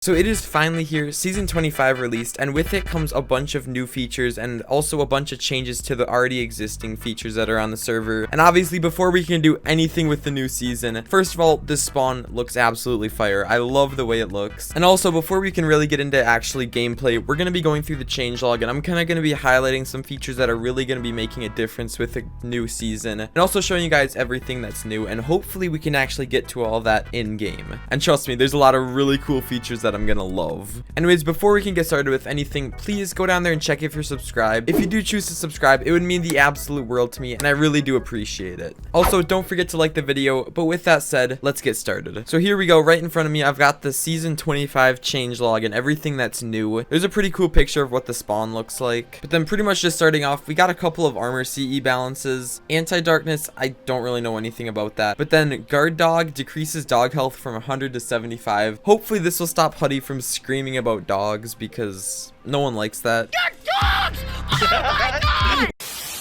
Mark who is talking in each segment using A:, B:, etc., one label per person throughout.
A: So it is finally here, Season 25 released, and with it comes a bunch of new features and also a bunch of changes to the already existing features that are on the server. And obviously, before we can do anything with the new season, first of all, this spawn looks absolutely fire. I love the way it looks. And also, before we can really get into actually gameplay, we're going to be going through the changelog, and I'm kind of going to be highlighting some features that are really going to be making a difference with the new season, and also showing you guys everything that's new, and hopefully we can actually get to all that in game. And trust me, there's a lot of really cool features that I'm gonna love. Anyways, before we can get started with anything, please go down there and check if you're subscribed. If you do choose to subscribe, it would mean the absolute world to me, and I really do appreciate it. Also, don't forget to like the video, but with that said, let's get started. So here we go, right in front of me, I've got the Season 25 changelog and everything that's new. There's a pretty cool picture of what the spawn looks like. But then pretty much just starting off, we got a couple of armor CE balances. Anti-darkness, I don't really know anything about that. But then guard dog decreases dog health from 100 to 75. Hopefully this will stop Huddy from screaming about dogs because no one likes that. Dogs! Oh my God!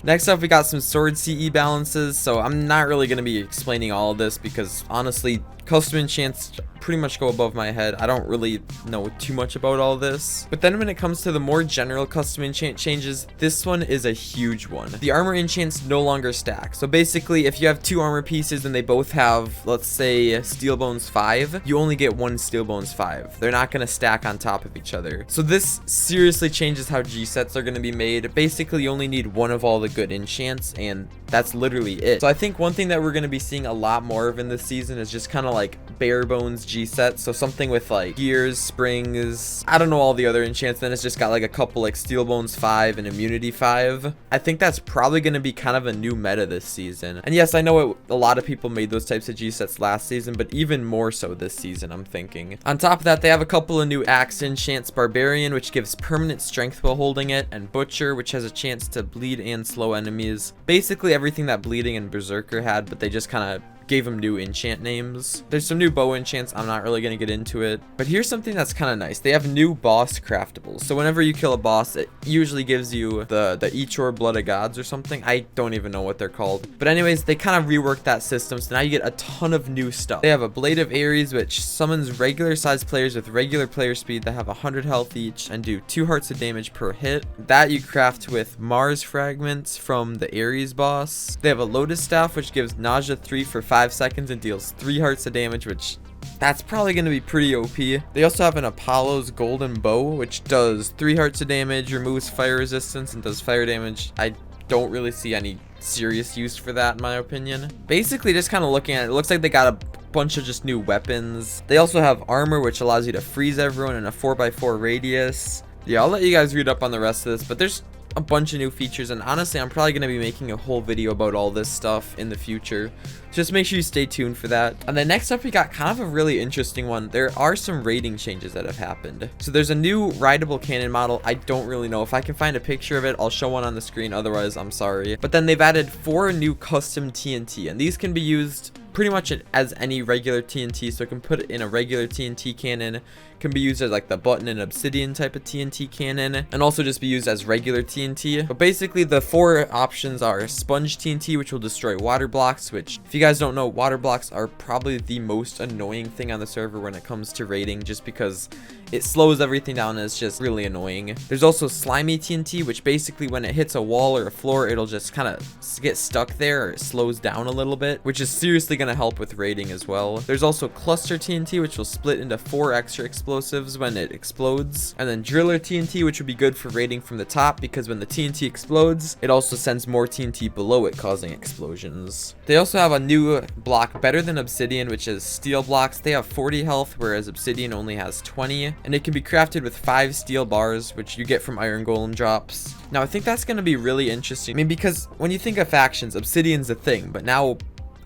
A: Next up, we got some sword CE balances, so I'm not really going to be explaining all of this because honestly, custom enchants pretty much go above my head. I don't really know too much about all this. But then when it comes to the more general custom enchant changes, this one is a huge one. The armor enchants no longer stack. So basically, if you have two armor pieces and they both have, let's say, steel bones 5, you only get one steel bones 5. They're not going to stack on top of each other. So this seriously changes how G sets are going to be made. Basically, you only need one of all the good enchants, and that's literally it. So I think one thing that we're going to be seeing a lot more of in this season is just kind of like bare bones G sets. So something with like gears, springs, I don't know all the other enchants. Then it's just got like a couple like steel bones 5 and immunity 5. I think that's probably going to be kind of a new meta this season. And yes, I know a lot of people made those types of G sets last season, but even more so this season, I'm thinking. On top of that, they have a couple of new axe enchants: Barbarian, which gives permanent strength while holding it, and Butcher, which has a chance to bleed and slow enemies. Basically everything that Bleeding and Berserker had, but they just kind of gave them new enchant names. There's some new bow enchants. I'm not really going to get into it, but here's something that's kind of nice. They have new Boss Craftables. So whenever you kill a boss, it usually gives you the Ichor Blood of Gods or something. I don't even know what they're called, but anyways, they kind of reworked that system, so now you get a ton of new stuff. They have a Blade of Aries, which summons regular sized players with regular player speed that have 100 health each and do 2 hearts of damage per hit. That you craft with Mars fragments from the Aries boss. They have a Lotus Staff, which gives nausea 3 for 5 seconds and deals 3 hearts of damage, which that's probably going to be pretty OP. They also have an Apollo's Golden Bow, which does 3 hearts of damage, removes fire resistance, and does fire damage. I don't really see any serious use for that in my opinion. Basically, just kind of looking at it, it looks like they got a bunch of just new weapons. They also have armor, which allows you to freeze everyone in a 4x4 radius. Yeah, I'll let you guys read up on the rest of this, but there's a bunch of new features, and honestly, I'm probably going to be making a whole video about all this stuff in the future. Just make sure you stay tuned for that. And then next up, we got kind of a really interesting one. There are some rating changes that have happened. So there's a new rideable cannon model. I don't really know. If I can find a picture of it, I'll show one on the screen. Otherwise, I'm sorry. But then they've added 4 new custom TNT, and these can be used pretty much as any regular TNT. So it can put it in a regular TNT cannon, can be used as like the button and obsidian type of TNT cannon, and also just be used as regular TNT. But basically the 4 options are sponge TNT, which will destroy water blocks, which if you guys don't know, water blocks are probably the most annoying thing on the server when it comes to raiding, just because it slows everything down and it's just really annoying. There's also slimy TNT, which basically when it hits a wall or a floor, it'll just kind of get stuck there, or it slows down a little bit, which is seriously going to help with raiding as well. There's also cluster TNT, which will split into 4 extra explosives when it explodes. And then driller TNT, which would be good for raiding from the top, because when the TNT explodes, it also sends more TNT below it, causing explosions. They also have a new block better than obsidian, which is steel blocks. They have 40 health, whereas obsidian only has 20. And it can be crafted with 5 steel bars, which you get from iron golem drops. Now, I think that's going to be really interesting. I mean, because when you think of factions, obsidian's a thing, but now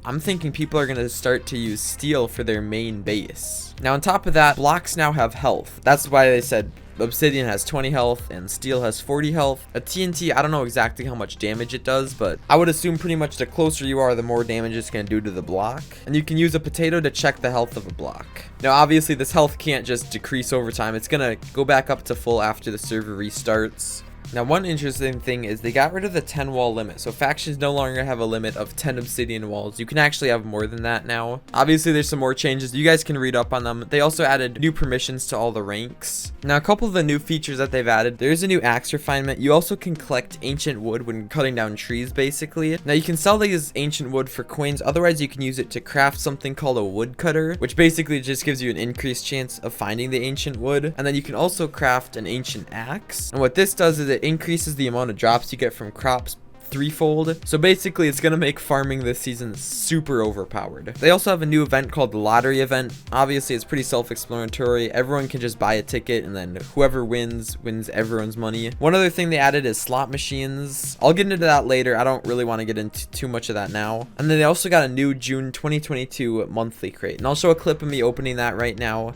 A: I'm thinking people are going to start to use steel for their main base. Now, on top of that, blocks now have health. That's why they said obsidian has 20 health and steel has 40 health. A TNT, I don't know exactly how much damage it does, but I would assume pretty much the closer you are, the more damage it's going to do to the block. And you can use a potato to check the health of a block. Now, obviously, this health can't just decrease over time. It's going to go back up to full after the server restarts. Now, one interesting thing is they got rid of the 10 wall limit, so factions no longer have a limit of 10 obsidian walls. You can actually have more than that now. Obviously, there's some more changes. You guys can read up on them. They also added new permissions to all the ranks. Now, a couple of the new features that they've added, there's a new axe refinement. You also can collect ancient wood when cutting down trees, basically. Now, you can sell these ancient wood for coins. Otherwise, you can use it to craft something called a woodcutter, which basically just gives you an increased chance of finding the ancient wood. And then you can also craft an ancient axe. And what this does is it increases the amount of drops you get from crops threefold. So basically it's gonna make farming this season super overpowered. They also have a new event called the lottery event. Obviously it's pretty self-explanatory. Everyone can just buy a ticket and then whoever wins everyone's money. One other thing they added is slot machines. I'll get into that later. I don't really want to get into too much of that now. And then they also got a new June 2022 monthly crate, and I'll show a clip of me opening that right now.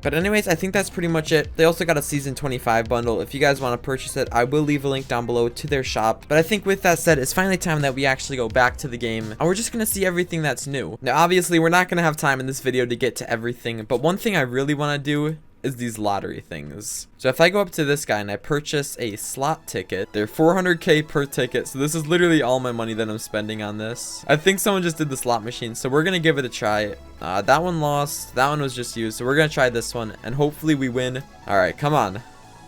A: But anyways, I think that's pretty much it. They also got a season 25 bundle. If you guys want to purchase it, I will leave a link down below to their shop. But I think with that said, it's finally time that we actually go back to the game and we're just going to see everything that's new. Now, obviously, we're not going to have time in this video to get to everything, but one thing I really want to do is these lottery things. So if I go up to this guy and I purchase a slot ticket, they're 400k per ticket. So this is literally all my money that I'm spending on this. I think someone just did the slot machine, so we're gonna give it a try. That one lost, that one was just used, so we're gonna try this one and hopefully we win. All right, come on,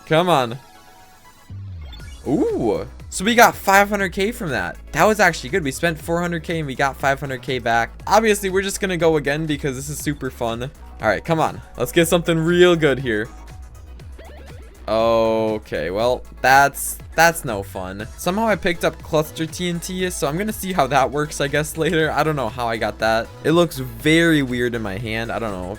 A: come on. Ooh, so we got 500k from that. That was actually good. We spent 400k and we got 500k back. Obviously we're just gonna go again because this is super fun. All right, come on. Let's get something real good here. Okay, well, that's no fun. Somehow I picked up cluster TNT, so I'm gonna see how that works, I guess, later. I don't know how I got that. It looks very weird in my hand. I don't know.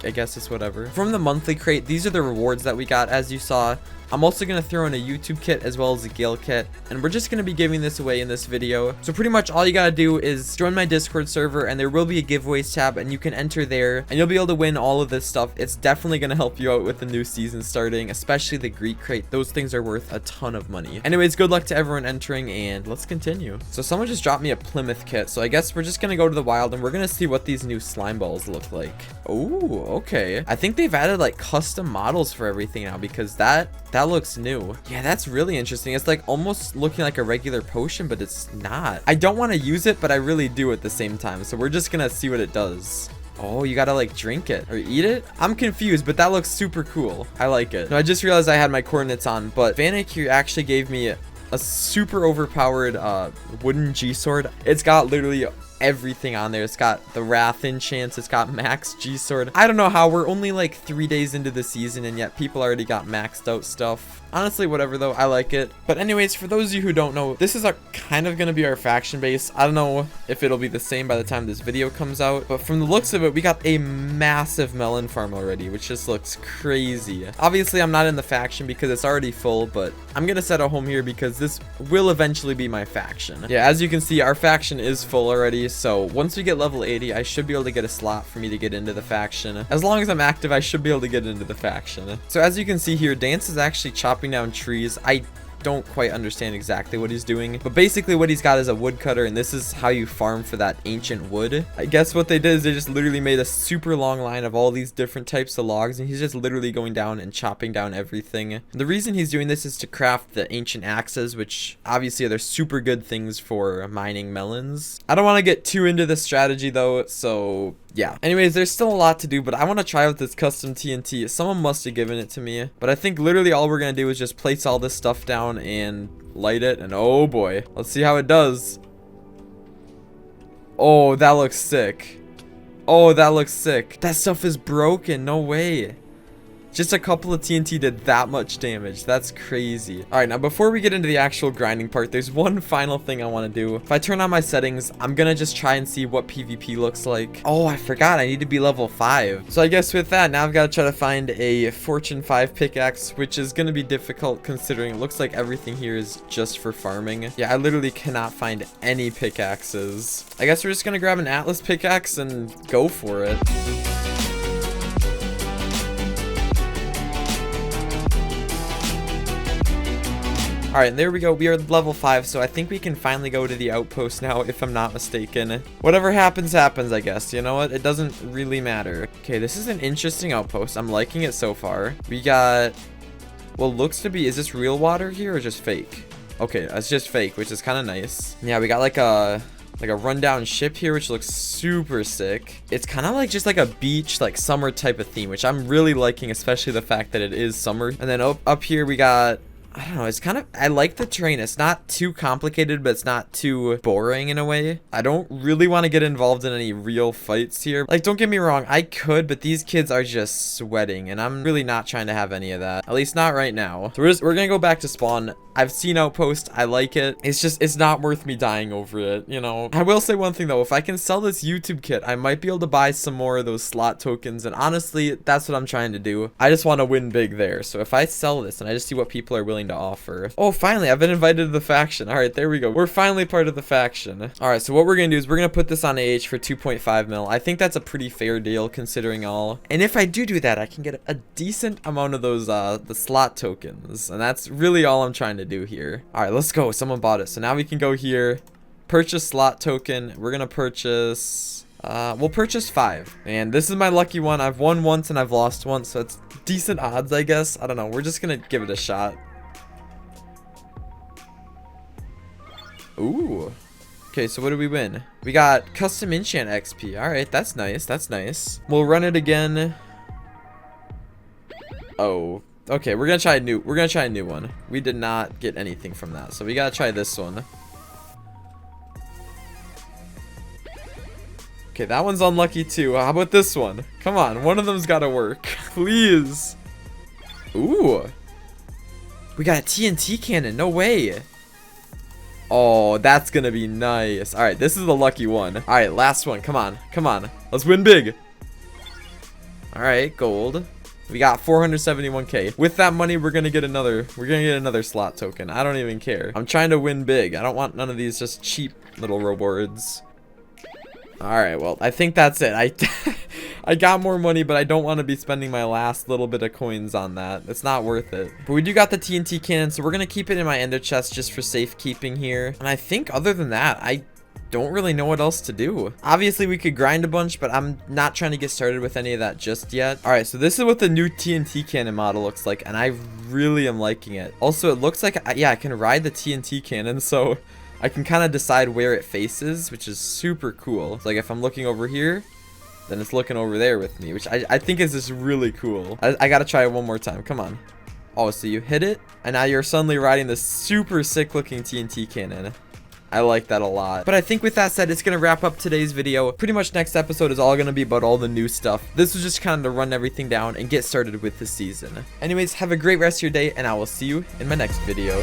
A: I guess it's whatever. From the monthly crate, these are the rewards that we got, as you saw. I'm also going to throw in a YouTube kit as well as a Gale kit, and we're just going to be giving this away in this video. So pretty much all you got to do is join my Discord server, and there will be a giveaways tab, and you can enter there, and you'll be able to win all of this stuff. It's definitely going to help you out with the new season starting, especially the Greek crate. Those things are worth a ton of money. Anyways, good luck to everyone entering, and let's continue. So someone just dropped me a Plymouth kit, so I guess we're just going to go to the wild, and we're going to see what these new slime balls look like. Oh, okay. I think they've added like custom models for everything now, because that looks new. Yeah, that's really interesting. It's like almost looking like a regular potion, but it's not. I don't want to use it, but I really do at the same time. So we're just gonna see what it does. Oh, you gotta like drink it or eat it? I'm confused, but that looks super cool. I like it. No, I just realized I had my coordinates on, but Vanek here actually gave me a super overpowered wooden G-sword. It's got literally everything on there. It's got the Wrath enchants, it's got max G-sword. I don't know how we're only like 3 days into the season and yet people already got maxed out stuff. Honestly, whatever though, I like it. But anyways, for those of you who don't know, this is kind of gonna be our faction base. I don't know if it'll be the same by the time this video comes out, but from the looks of it, we got a massive melon farm already, which just looks crazy. Obviously, I'm not in the faction because it's already full, but I'm gonna set a home here because this will eventually be my faction. Yeah, as you can see, our faction is full already, so once we get level 80, I should be able to get a slot for me to get into the faction. As long as I'm active, I should be able to get into the faction. So as you can see here, Dance is actually chopping down trees. I don't quite understand exactly what he's doing, but basically what he's got is a woodcutter, and this is how you farm for that ancient wood. I guess what they did is they just literally made a super long line of all these different types of logs, and he's just literally going down and chopping down everything. And the reason he's doing this is to craft the ancient axes, which obviously are super good things for mining melons. I don't want to get too into the strategy though, so yeah. Anyways, there's still a lot to do, but I want to try out this custom TNT. Someone must have given it to me, but I think literally all we're gonna do is just place all this stuff down and light it, and oh boy, let's see how it does. Oh, that looks sick. Oh, that looks sick. That stuff is broken. No way. Just a couple of TNT did that much damage. That's crazy. All right, now before we get into the actual grinding part, there's one final thing I want to do. If I turn on my settings, I'm gonna just try and see what PvP looks like. Oh, I forgot. I need to be level 5. So I guess with that, now I've got to try to find a Fortune 5 pickaxe, which is gonna be difficult considering it looks like everything here is just for farming. Yeah, I literally cannot find any pickaxes. I guess we're just gonna grab an Atlas pickaxe and go for it. All right, and there we go. We are level 5, so I think we can finally go to the outpost now, if I'm not mistaken. Whatever happens, happens, I guess. You know what? It doesn't really matter. Okay, this is an interesting outpost. I'm liking it so far. We got, well, looks to be, is this real water here or just fake? Okay, that's just fake, which is kind of nice. Yeah, we got like a rundown ship here, which looks super sick. It's kind of like just like a beach, like summer type of theme, which I'm really liking, especially the fact that it is summer. And then up here we got, I don't know, it's kind of, I like the terrain. It's not too complicated, but it's not too boring in a way. I don't really want to get involved in any real fights here. Like, don't get me wrong, I could, but these kids are just sweating, and I'm really not trying to have any of that. At least not right now. So we're gonna go back to spawn. I've seen Outpost. I like it. It's not worth me dying over it, you know. I will say one thing though, if I can sell this YouTube kit, I might be able to buy some more of those slot tokens, and honestly, that's what I'm trying to do. I just want to win big there. So if I sell this and I just see what people are willing to offer. Oh, finally, I've been invited to the faction. All right, there we go. We're finally part of the faction. All right, so what we're gonna do is we're gonna put this on AH for 2.5 mil. I think that's a pretty fair deal considering all. And if I do that, I can get a decent amount of those the slot tokens, and that's really all I'm trying to do here. All right, let's go. Someone bought it, so now we can go here, purchase slot token. We're gonna purchase, we'll purchase 5, and this is my lucky one. I've won once and I've lost once, so it's decent odds, I guess. I don't know, we're just gonna give it a shot. Ooh, okay, so what do we win? We got custom enchant XP. All right, that's nice, that's nice. We'll run it again. Oh, okay, we're gonna try a new one. We did not get anything from that, so we gotta try this one. Okay, that one's unlucky too. How about this one? Come on, one of them's gotta work. Please. Ooh, we got a TNT cannon. No way. Oh, that's gonna be nice. All right, this is the lucky one. All right, last one. Come on, come on, let's win big. All right, gold. We got 471k. With that money, we're gonna get another slot token. I don't even care. I'm trying to win big. I don't want none of these just cheap little rewards. All right, well, I think that's it. I got more money, but I don't want to be spending my last little bit of coins on that. It's not worth it. But we do got the TNT cannon, so we're gonna keep it in my ender chest just for safekeeping here. And I think other than that, I don't really know what else to do. Obviously, we could grind a bunch, but I'm not trying to get started with any of that just yet. All right, so this is what the new TNT cannon model looks like, and I really am liking it. Also, it looks like, yeah, I can ride the TNT cannon, so I can kind of decide where it faces, which is super cool. It's like if I'm looking over here, then it's looking over there with me, which I think is just really cool. I gotta try it one more time. Come on. Oh, so you hit it, and now you're suddenly riding this super sick looking TNT cannon. I like that a lot. But I think with that said, it's going to wrap up today's video. Pretty much next episode is all going to be about all the new stuff. This was just kind of to run everything down and get started with the season. Anyways, have a great rest of your day, and I will see you in my next video.